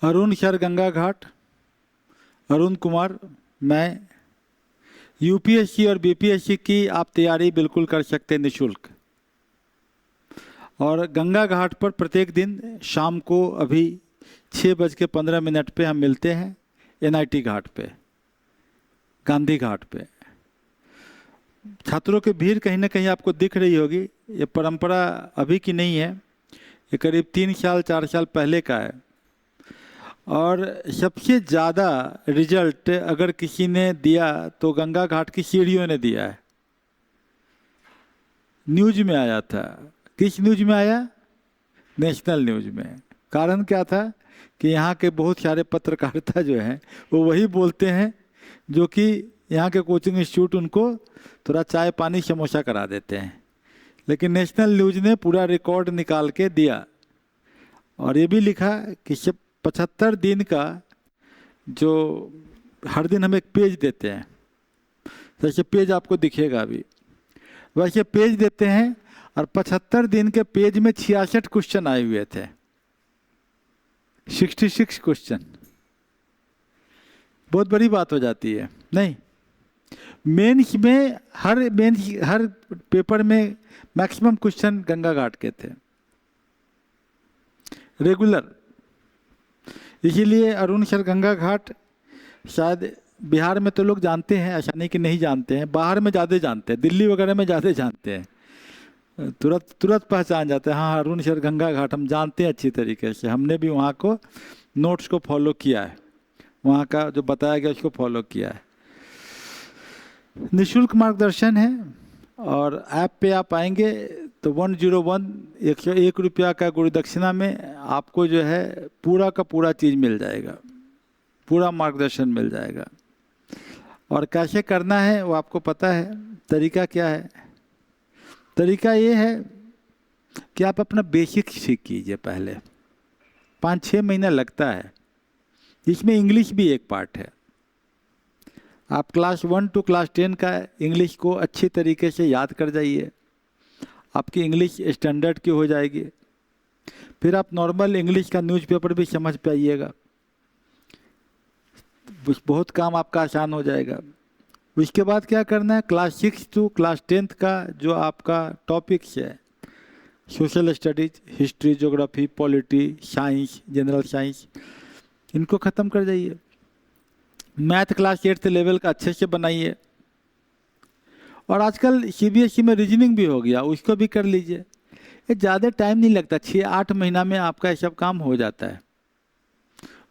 Arun sir Ganga घाट, अरुण कुमार। मैं UPSC और BPSC की आप तैयारी बिल्कुल कर सकते हैं निःशुल्क। और गंगा घाट पर प्रत्येक दिन शाम को अभी 6:15 पे हम मिलते हैं, एनआईटी घाट पे, गांधी घाट पे। छात्रों की भीड़ कहीं ना कहीं आपको दिख रही होगी। ये परंपरा अभी की नहीं है, ये करीब 3 साल 4 साल पहले का है। और सबसे ज़्यादा रिजल्ट अगर किसी ने दिया तो गंगा घाट की सीढ़ियों ने दिया है। न्यूज में आया था। किस न्यूज में आया? नेशनल न्यूज में। कारण क्या था कि यहाँ के बहुत सारे पत्रकारिता जो हैं वो वही बोलते हैं जो कि यहाँ के कोचिंग इंस्टीट्यूट उनको थोड़ा चाय पानी समोसा करा देते हैं। लेकिन नेशनल न्यूज ने पूरा रिकॉर्ड निकाल के दिया और ये भी लिखा कि 75 दिन का जो हर दिन हम एक पेज देते हैं, जैसे पेज आपको दिखेगा अभी, वैसे पेज देते हैं और 75 दिन के पेज में 66 क्वेश्चन आए हुए थे। 66 क्वेश्चन बहुत बड़ी बात हो जाती है नहीं? मेंस में हर पेपर में मैक्सिमम क्वेश्चन गंगा घाट के थे, रेगुलर। इसीलिए अरुण सर गंगा घाट शायद बिहार में तो लोग जानते हैं, ऐसा नहीं कि नहीं जानते हैं, बाहर में ज़्यादा जानते हैं, दिल्ली वगैरह में ज़्यादा जानते हैं, तुरंत पहचान जाते हैं। हाँ, अरुण सर गंगा घाट हम जानते हैं अच्छी तरीके से, हमने भी वहाँ को नोट्स को फॉलो किया है, वहाँ का जो बताया गया उसको फॉलो किया है। निःशुल्क मार्गदर्शन है और ऐप पे आप आएंगे तो 101 रुपया का गुरु दक्षिणा में आपको जो है पूरा का पूरा चीज़ मिल जाएगा, पूरा मार्गदर्शन मिल जाएगा। और कैसे करना है वो आपको पता है। तरीका क्या है? तरीका ये है कि आप अपना बेसिक सीख कीजिए पहले। 5-6 महीना लगता है, इसमें इंग्लिश भी एक पार्ट है। आप क्लास 1 to क्लास 10 का इंग्लिश को अच्छी तरीके से याद कर जाइए, आपकी इंग्लिश स्टैंडर्ड की हो जाएगी। फिर आप नॉर्मल इंग्लिश का न्यूज़पेपर भी समझ पाइएगा, बहुत काम आपका आसान हो जाएगा। उसके बाद क्या करना है, क्लास 6 to क्लास 10 का जो आपका टॉपिक्स है, social studies, history, geography, polity, science, general science, इनको ख़त्म कर जाइए। मैथ क्लास 8th लेवल का अच्छे से बनाइए। और आजकल सीबीएसई में रीजनिंग भी हो गया, उसको भी कर लीजिए। ये ज़्यादा टाइम नहीं लगता, 6-8 महीना में आपका ये सब काम हो जाता है।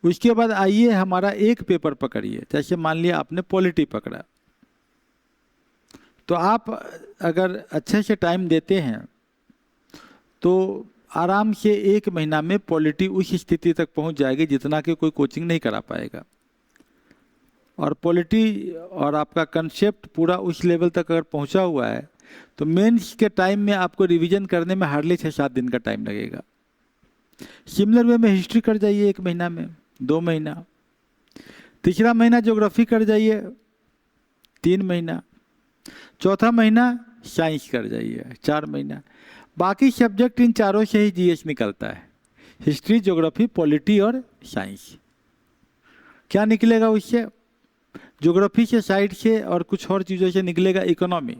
उसके बाद आइए हमारा एक पेपर पकड़िए। जैसे मान लिया आपने पॉलिटी पकड़ा, तो आप अगर अच्छे से टाइम देते हैं तो आराम से 1 महीना में पॉलिटी उस स्थिति तक पहुंच जाएगी जितना कि कोई कोचिंग नहीं करा पाएगा। और पॉलिटी और आपका कंसेप्ट पूरा उस लेवल तक अगर पहुंचा हुआ है तो मेंस के टाइम में आपको रिवीजन करने में हार्डली 6-7 दिन का टाइम लगेगा। सिमिलर वे में हिस्ट्री कर जाइए 1 महीना में, 2 महीना। तीसरा महीना ज्योग्राफी कर जाइए 3 महीना। चौथा महीना साइंस कर जाइए 4 महीना। बाकी सब्जेक्ट इन चारों से ही जीएस निकलता है, हिस्ट्री, ज्योग्राफी, पॉलिटी और साइंस। क्या निकलेगा उससे? ज्योग्राफी से, साइड से और कुछ और चीज़ों से निकलेगा इकोनॉमी।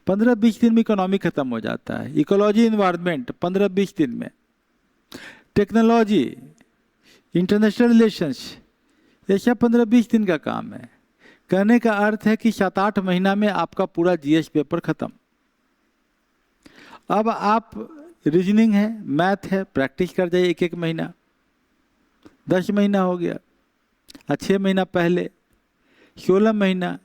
15-20 दिन में इकोनॉमी खत्म हो जाता है। इकोलॉजी, इन्वायरमेंट 15-20 दिन में। टेक्नोलॉजी, इंटरनेशनल रिलेशंस, ये सब 15-20 दिन का काम है। कहने का अर्थ है कि 7-8 महीना में आपका पूरा जीएस पेपर खत्म। अब आप रीजनिंग है, मैथ है, प्रैक्टिस कर जाइए 1-1 महीना। 10 महीना हो गया। 6 महीना पहले 16 महीना,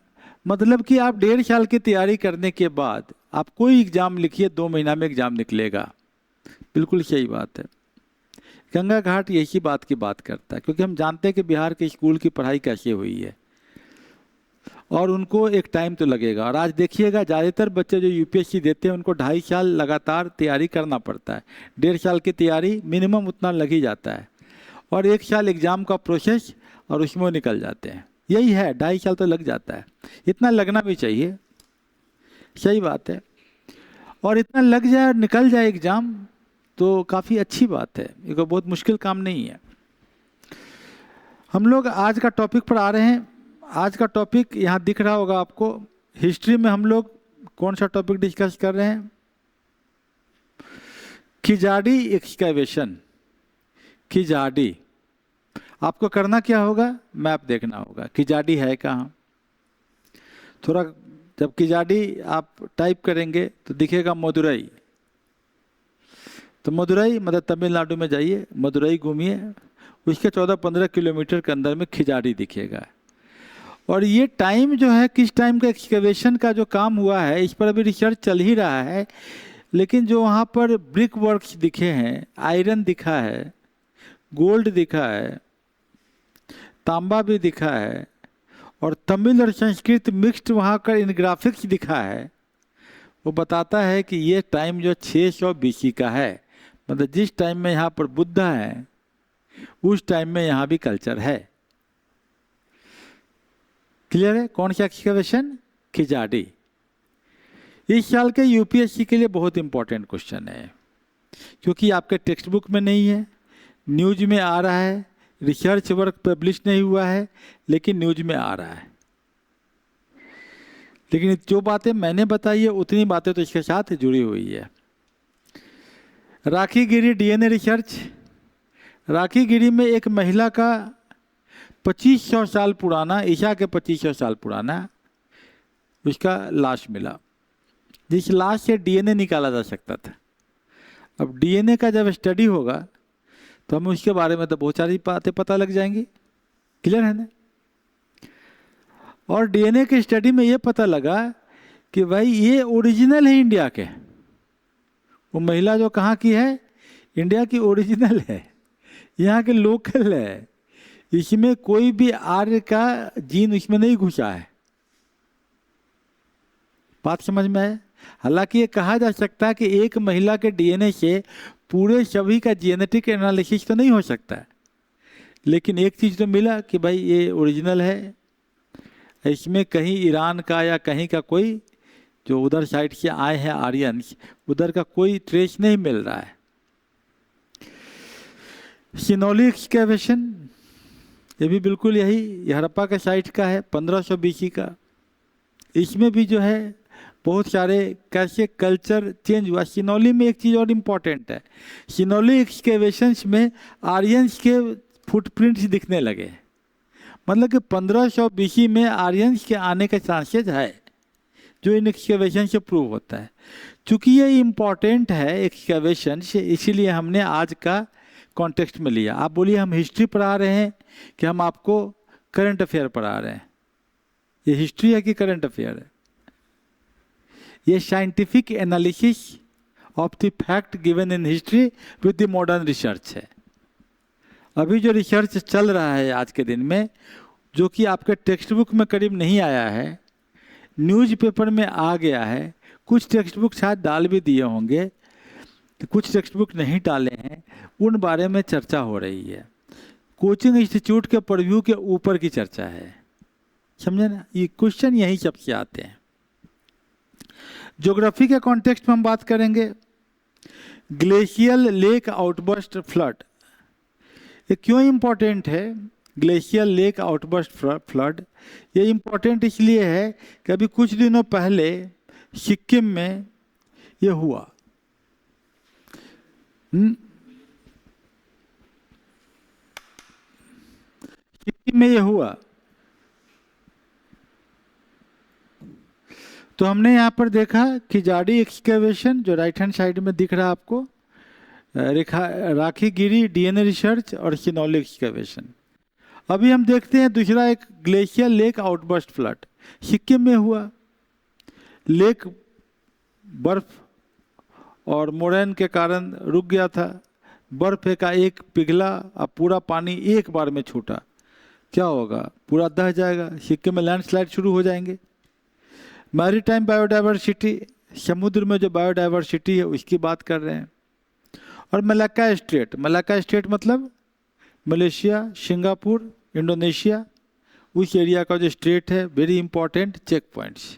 मतलब कि आप 1.5 साल की तैयारी करने के बाद आप कोई एग्ज़ाम लिखिए, 2 महीना में एग्ज़ाम निकलेगा। बिल्कुल सही बात है। गंगा घाट यही बात की बात करता है, क्योंकि हम जानते हैं कि बिहार के स्कूल की पढ़ाई कैसे हुई है और उनको एक टाइम तो लगेगा। और आज देखिएगा ज़्यादातर बच्चे जो यूपीएससी देते हैं उनको 2.5 साल लगातार तैयारी करना पड़ता है। 1.5 साल की तैयारी मिनिमम उतना लग ही जाता है और 1 साल एग्ज़ाम का प्रोसेस और उसमें निकल जाते हैं। यही है, 2.5 साल तो लग जाता है। इतना लगना भी चाहिए, सही बात है। और इतना लग जाए और निकल जाए एग्ज़ाम तो काफ़ी अच्छी बात है। ये कोई बहुत मुश्किल काम नहीं है। हम लोग आज का टॉपिक पर आ रहे हैं। आज का टॉपिक यहाँ दिख रहा होगा आपको। हिस्ट्री में हम लोग कौन सा टॉपिक डिस्कस कर रहे हैं? खिजाडी एक्सकैवेशन। खिजाडी, आपको करना क्या होगा? मैप देखना होगा खिजाडी है कहाँ। थोड़ा जब खिजाडी आप टाइप करेंगे तो दिखेगा मदुरई। तो मदुरई मतलब तमिलनाडु में जाइए, मदुरई घूमिए, उसके 14-15 किलोमीटर के अंदर में खिजाडी दिखेगा। और ये टाइम जो है, किस टाइम का एक्सकैवेशन का जो काम हुआ है, इस पर अभी रिसर्च चल ही रहा है। लेकिन जो वहाँ पर ब्रिक वर्क्स दिखे हैं, आयरन दिखा है, गोल्ड दिखा है, तांबा भी दिखा है, और तमिल और संस्कृत मिक्स्ड वहाँ का इन ग्राफिक्स दिखा है, वो बताता है कि ये टाइम जो 600 BC का है। मतलब जिस टाइम में यहाँ पर बुद्धा है उस टाइम में यहाँ भी कल्चर है। क्लियर है? कौन सा एक्सकैवेशन? खिजाडी। इस साल के यूपीएससी के लिए बहुत इंपॉर्टेंट क्वेश्चन है, क्योंकि आपके टेक्स्ट बुक में नहीं है, न्यूज में आ रहा है, रिसर्च वर्क पब्लिश नहीं हुआ है, लेकिन न्यूज में आ रहा है। लेकिन जो बातें मैंने बताई है उतनी बातें तो इसके साथ जुड़ी हुई है। राखी गिरी डीएनए रिसर्च। राखी गिरी में एक महिला का 2500 साल पुराना, ईसा के 2500 साल पुराना उसका लाश मिला, जिस लाश से डीएनए निकाला जा सकता था। अब डीएनए का जब स्टडी होगा तो हमें उसके बारे में तो बहुत सारी बातें पता लग जाएंगी। क्लियर है ना? और डीएनए के स्टडी में ये पता लगा कि भाई ये ओरिजिनल है इंडिया के। वो महिला जो कहाँ की है? इंडिया की ओरिजिनल है, यहाँ के लोकल है। इसमें कोई भी आर्य का जीन इसमें नहीं घुसा है। बात समझ में आए? हालांकि ये कहा जा सकता है कि एक महिला के डीएनए से पूरे सभी का जेनेटिक एनालिसिस तो नहीं हो सकता है, लेकिन एक चीज़ तो मिला कि भाई ये ओरिजिनल है। इसमें कहीं ईरान का या कहीं का कोई जो उधर साइड से आए हैं आर्यंस, उधर का कोई ट्रेस नहीं मिल रहा है। सिनोली एक्सकैवेशन, ये भी बिल्कुल यही हड़प्पा के साइट का है, 1500 BC का। इसमें भी जो है बहुत सारे कैसे कल्चर चेंज हुआ। सिनोली में एक चीज़ और इम्पॉर्टेंट है, सिनोली एक्सकैवेशंस में आर्यंस के फुटप्रिंट्स दिखने लगे। मतलब कि 1500 BC में आर्यंस के आने के चांसेस है, जो इन एक्सकैवेशन से प्रूव होता है। चूँकि ये इम्पॉर्टेंट है एक्सकैवेशन, इसीलिए हमने आज का कॉन्टेक्स्ट में लिया। आप बोलिए हम हिस्ट्री पढ़ा रहे हैं कि हम आपको करंट अफेयर पढ़ा रहे हैं? ये हिस्ट्री है कि करंट अफेयर है? ये scientific analysis of the fact given in history with the modern research है। अभी जो रिसर्च चल रहा है आज के दिन में, जो कि आपके टेक्स्ट बुक में करीब नहीं आया है, न्यूज़पेपर में आ गया है, कुछ टेक्स्ट बुक शायद डाल भी दिए होंगे, कुछ टेक्स्ट बुक नहीं डाले हैं, उन बारे में चर्चा हो रही है। कोचिंग इंस्टीट्यूट के परव्यू के ऊपर की चर्चा है, समझे ना? ये क्वेश्चन यही सबसे आते हैं। ज्योग्राफी के कॉन्टेक्स्ट में हम बात करेंगे ग्लेशियल लेक आउटबर्स्ट फ्लड। ये क्यों इम्पोर्टेंट है ग्लेशियल लेक आउटबर्स्ट फ्लड? ये इम्पोर्टेंट इसलिए है कि अभी कुछ दिनों पहले सिक्किम में ये हुआ। सिक्किम में ये हुआ, तो हमने यहाँ पर देखा कि खिजाडी एक्सकैवेशन, जो राइट हैंड साइड में दिख रहा है आपको, राखी गिरी डीएनए रिसर्च और सिनोली एक्सकैवेशन। अभी हम देखते हैं दूसरा एक glacier lake outburst flood Sikkim में हुआ। लेक बर्फ और मोरैन के कारण रुक गया था, बर्फ का एक पिघला, अब पूरा पानी एक बार में छूटा, क्या होगा? पूरा दह जाएगा, सिक्किम में लैंडस्लाइड शुरू हो जाएंगे। मैरीटाइम बायोडाइवर्सिटी, समुद्र में जो बायोडाइवर्सिटी है उसकी बात कर रहे हैं। और मलाक्का स्ट्रेट, मलाक्का स्ट्रेट मतलब मलेशिया, सिंगापुर, इंडोनेशिया, उस एरिया का जो स्ट्रेट है, very important check points.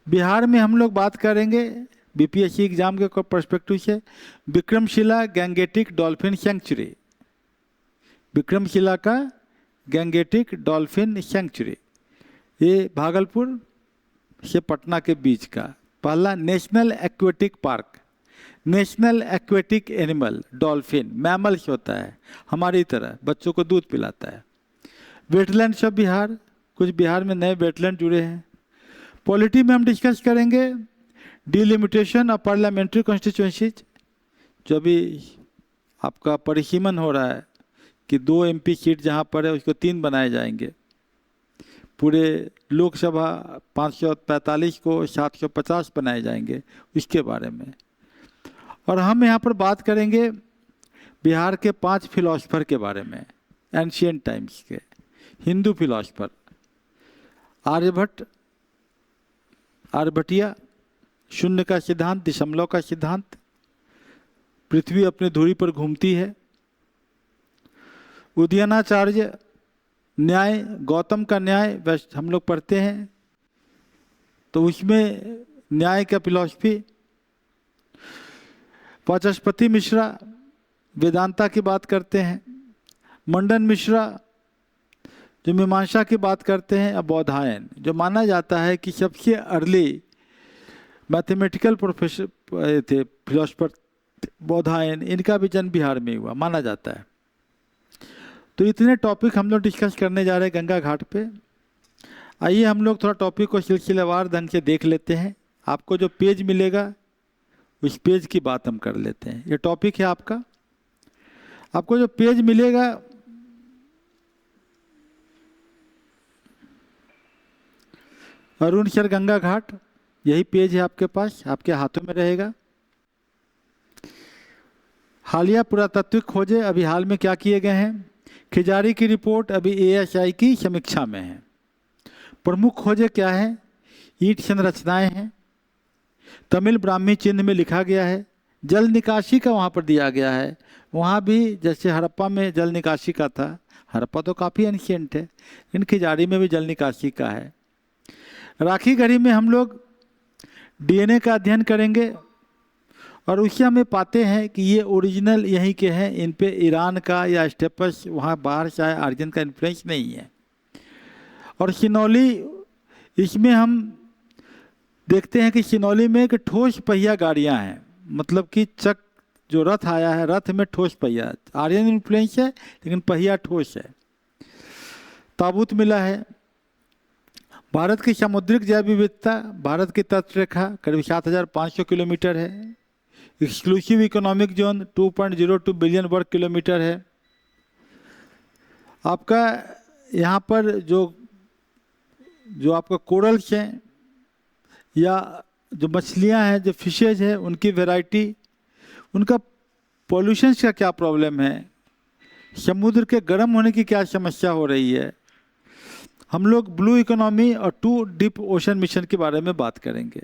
Bihar में हम लोग बात करेंगे बीपीएससी एग्जाम के पर्सपेक्टिव से Vikramshila Gangetic dolphin century. Vikramshila का गैंगेटिक डॉल्फिन सेंचुरी, ये भागलपुर से पटना के बीच का पहला national aquatic park. National aquatic animal dolphin mammals होता है, हमारी तरह बच्चों को दूध पिलाता है। वेटलैंड्स ऑफ बिहार, कुछ बिहार में नए वेटलैंड जुड़े हैं। पॉलिटी में हम डिस्कस करेंगे डिलिमिटेशन ऑफ पार्लियामेंट्री कॉन्स्टिट्यूएंसीज, जो भी आपका परिसीमन हो रहा है कि 2 MP सीट जहाँ पर है उसको 3 बनाए जाएंगे। पूरे लोकसभा 545 को 750 बनाए जाएंगे, इसके बारे में। और हम यहाँ पर बात करेंगे बिहार के 5 फिलॉसफर के बारे में, एंशिएंट टाइम्स के हिंदू फिलॉसफर। आर्यभट्ट, आर्यभटिया, शून्य का सिद्धांत, दशमलव का सिद्धांत, पृथ्वी अपनी धुरी पर घूमती है। उदयनाचार्य, न्याय, गौतम का न्याय वैसे हम लोग पढ़ते हैं, तो उसमें न्याय का फिलॉसफी। वाचस्पति मिश्रा वेदांता की बात करते हैं। मंडन मिश्रा जो मीमांसा की बात करते हैं। अब बौधायन, जो माना जाता है कि सबसे अर्ली मैथमेटिकल प्रोफेसर थे फिलोसफर बौधायन, इनका भी जन्म बिहार में हुआ माना जाता है। तो इतने टॉपिक हम लोग डिस्कस करने जा रहे हैं गंगा घाट पे। आइए हम लोग थोड़ा टॉपिक को सिलसिलेवार ढंग से देख लेते हैं। आपको जो पेज मिलेगा उस पेज की बात हम कर लेते हैं। ये टॉपिक है आपका, आपको जो पेज मिलेगा अरुणसर गंगा घाट, यही पेज है आपके पास, आपके हाथों में रहेगा। हालिया पुरातात्विक खोजें अभी हाल में क्या किए गए हैं। खिजारी की रिपोर्ट अभी ASI की समीक्षा में है। प्रमुख खोजें क्या है, ईंट संरचनाएं हैं, तमिल ब्राह्मी चिन्ह में लिखा गया है, जल निकासी का वहाँ पर दिया गया है। वहाँ भी जैसे हड़प्पा में जल निकासी का था, हड़प्पा तो काफ़ी एंशिएंट है, इन खिजारी में भी जल निकासी का है। राखी गढ़ी में हम लोग DNA का अध्ययन करेंगे और उससे हमें पाते हैं कि ये ओरिजिनल यहीं के हैं, इन पे ईरान का या स्टेपस वहाँ बाहर से आया आर्यन का इन्फ्लुएंस नहीं है। और सिनौली, इसमें हम देखते हैं कि सिनौली में एक ठोस पहिया गाड़ियाँ हैं, मतलब कि चक जो रथ आया है, रथ में ठोस पहिया, आर्यन इन्फ्लुएंस है लेकिन पहिया ठोस है। ताबूत मिला है। भारत की सामुद्रिक जैव विविधता, भारत की तटरेखा करीब 7500 किलोमीटर है। एक्सक्लूसिव इकोनॉमिक जोन 2.02 बिलियन वर्ग किलोमीटर है। आपका यहाँ पर जो आपका कोरल्स हैं या जो मछलियाँ हैं, जो फिशेज हैं, उनकी वैरायटी, उनका पॉल्यूशन का क्या प्रॉब्लम है, समुद्र के गर्म होने की क्या समस्या हो रही है। हम लोग ब्लू इकोनॉमी और 2 डीप ओशन मिशन के बारे में बात करेंगे।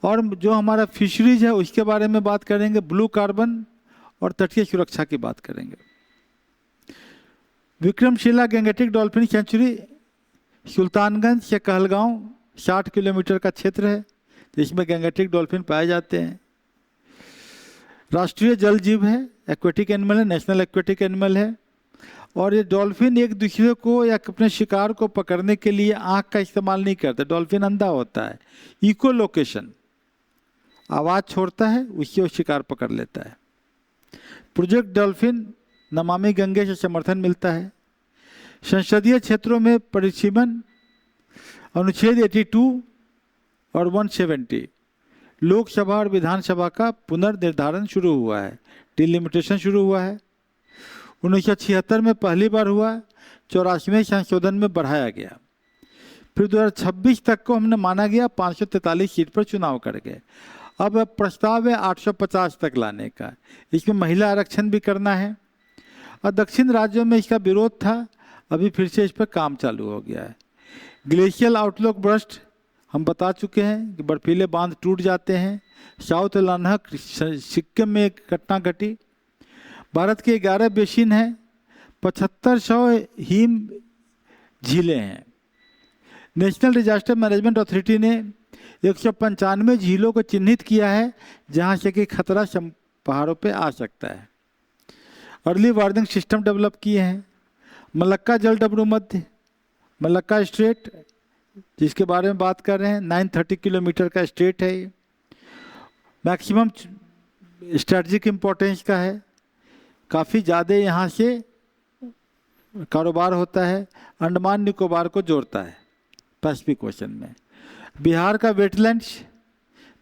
और जो हमारा फिशरीज है उसके बारे में बात करेंगे, ब्लू कार्बन और तटीय सुरक्षा की बात करेंगे। Vikramshila Gangetic dolphin century Sultanganj से कहलगांव 60 किलोमीटर का क्षेत्र है, जिसमें गैंगेटिक डॉल्फिन पाए जाते हैं। राष्ट्रीय जल जीव है, एक्वेटिक एनिमल है, नेशनल एक्वेटिक एनिमल है। और ये डॉल्फिन एक दूसरे को या अपने शिकार को पकड़ने के लिए आँख का इस्तेमाल नहीं करता, डॉल्फिन अंधा होता है। इको लोकेशन, आवाज़ छोड़ता है, उससे वो शिकार पकड़ लेता है। प्रोजेक्ट डॉल्फिन, नमामि गंगे से समर्थन मिलता है। संसदीय क्षेत्रों में परिसीमन अनुच्छेद 82 और 170, लोकसभा और विधानसभा का पुनर्निर्धारण शुरू हुआ है, डिलिमिटेशन शुरू हुआ है। 1976 में पहली बार हुआ, 84वें संशोधन में बढ़ाया गया। फिर 2026 तक को हमने माना गया, 543 सीट पर चुनाव कर गए। अब प्रस्ताव है 850 तक लाने का। इसमें महिला आरक्षण भी करना है। और दक्षिण राज्यों में इसका विरोध था, अभी फिर से इस पर काम चालू हो गया है। ग्लेशियल आउटलुक बर्स्ट हम बता चुके हैं कि बर्फीले बांध टूट जाते हैं। साउथ लान्हक सिक्किम में एक घटना घटी। भारत के 11 बेसिन हैं, 7500 हिम झीलें हैं। नेशनल डिजास्टर मैनेजमेंट अथॉरिटी ने 195 झीलों को चिन्हित किया है जहां से कि खतरा पहाड़ों पे आ सकता है। अर्ली वार्निंग सिस्टम डेवलप किए हैं। मलक्का जल डबरू मध्य, मलक्का स्ट्रेट जिसके बारे में बात कर रहे हैं, 930 किलोमीटर का स्ट्रेट है ये, मैक्सिमम स्ट्रेटजिक इम्पोर्टेंस का है, काफ़ी ज़्यादा यहाँ से कारोबार होता है, अंडमान निकोबार को जोड़ता है पैसिफिक ओशन में। बिहार का वेटलैंड्स,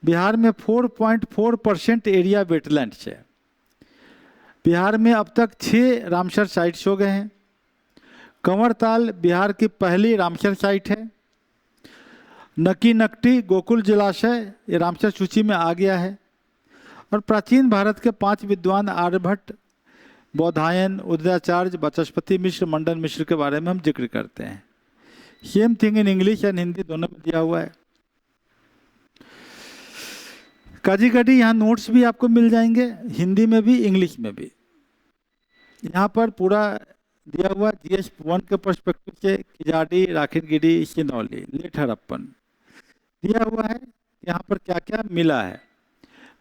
बिहार में 4.4% एरिया वेटलैंड्स है। बिहार में अब तक 6 रामसर साइट्स हो गए हैं। कंवरताल बिहार की पहली रामसर साइट है। नकी नकटी गोकुल जलाशय ये रामसर सूची में आ गया है। और प्राचीन भारत के 5 विद्वान आर्यभट्ट, बौधायन, उदयाचार्य, वाचस्पति मिश्र, मंडन मिश्र के बारे में हम जिक्र करते हैं। Same thing in English and Hindi दोनों में दिया हुआ है। काजीगढ़ी यहाँ नोट्स भी आपको मिल जाएंगे, हिंदी में भी इंग्लिश में भी। यहाँ पर पूरा दिया हुआ GS 1 के पर्सपेक्टिव से किजाडी, राखीगढ़ी, सिनौली, लेट हड़प्पन दिया हुआ है। यहाँ पर क्या क्या मिला है,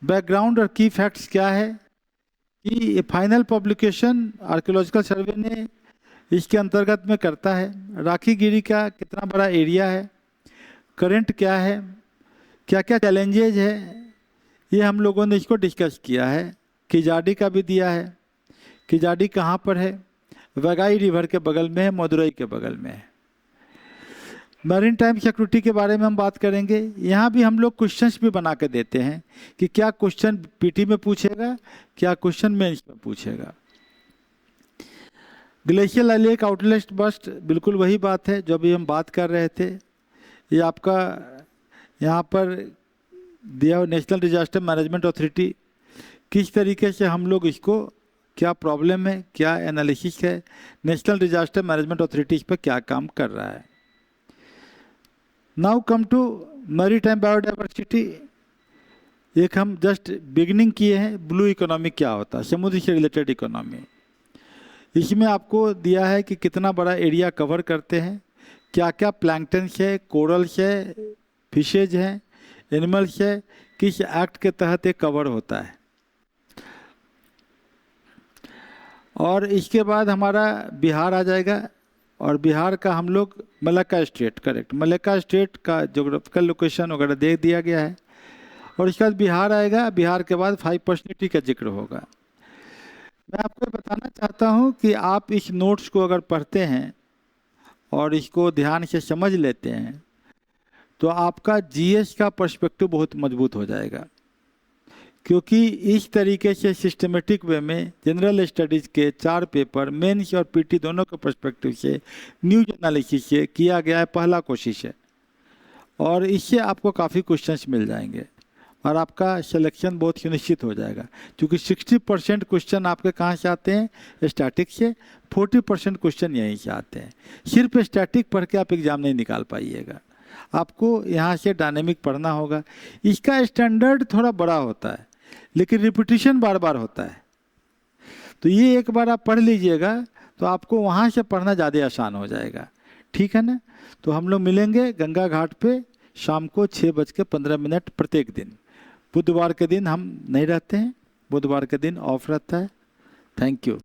बैकग्राउंड और की फैक्ट्स क्या है कि ये फाइनल पब्लिकेशन आर्कियोलॉजिकल सर्वे ने इसके अंतर्गत में करता है। राखीगढ़ी का कितना बड़ा एरिया है, करंट क्या है, क्या क्या चैलेंजेज है, ये हम लोगों ने इसको डिस्कस किया है। किजाडी का भी दिया है, किजाडी कहाँ पर है, वगाई रिवर के बगल में है, मदुरई के बगल में है। मैरीन टाइम सिक्योरिटी के बारे में हम बात करेंगे। यहाँ भी हम लोग क्वेश्चंस भी बना के देते हैं कि क्या क्वेश्चन पीटी में पूछेगा, क्या क्वेश्चन मेंस में पूछेगा। ग्लेशियल लेक आउटलेट बस्ट, बिल्कुल वही बात है जो अभी हम बात कर रहे थे। ये आपका यहाँ पर दिया हुआ नेशनल डिजास्टर मैनेजमेंट अथॉरिटी, किस तरीके से हम लोग इसको, क्या प्रॉब्लम है, क्या एनालिसिस है, नेशनल डिजास्टर मैनेजमेंट अथॉरिटी इस पर क्या काम कर रहा है। Now come to maritime biodiversity. एक हम जस्ट बिगिनिंग किए हैं, ब्लू इकोनॉमी क्या होता है, समुद्र से रिलेटेड इकोनॉमी। इसमें आपको दिया है कि कितना बड़ा एरिया कवर करते हैं, क्या क्या प्लैंक्टन्स है, कोरल्स है, फिशेज हैं, एनिमल्स है, किस एक्ट के तहत ये कवर होता है। और इसके बाद हमारा बिहार आ जाएगा, और बिहार का हम लोग Malacca state, correct, Malacca state का जोग्राफिकल लोकेशन वगैरह दे दिया गया है। और इसके बाद बिहार आएगा, बिहार के बाद 5 पर्सनैलिटी का जिक्र होगा। मैं आपको बताना चाहता हूं कि आप इस नोट्स को अगर पढ़ते हैं और इसको ध्यान से समझ लेते हैं तो आपका GS का पर्सपेक्टिव बहुत मजबूत हो जाएगा, क्योंकि इस तरीके से सिस्टमेटिक वे में जनरल स्टडीज़ के 4 पेपर मेंस और पीटी दोनों के पर्सपेक्टिव से न्यूज एनालिसिस से किया गया है, पहला कोशिश है। और इससे आपको काफ़ी क्वेश्चंस मिल जाएंगे और आपका सिलेक्शन बहुत सुनिश्चित हो जाएगा, क्योंकि 60% क्वेश्चन आपके कहाँ से आते हैं, स्टैटिक से, 40% क्वेश्चन यहीं से आते हैं। सिर्फ स्टैटिक पढ़ के आप एग्ज़ाम नहीं निकाल पाइएगा, आपको यहाँ से डायनेमिक पढ़ना होगा। इसका स्टैंडर्ड थोड़ा बड़ा होता है लेकिन रिपीटिशन बार बार होता है, तो ये एक बार आप पढ़ लीजिएगा तो आपको वहाँ से पढ़ना ज़्यादा आसान हो जाएगा, ठीक है ना। तो हम लोग मिलेंगे गंगा घाट पे शाम को 6:15 प्रत्येक दिन। बुधवार के दिन हम नहीं रहते हैं, बुधवार के दिन ऑफ रहता है। Thank you.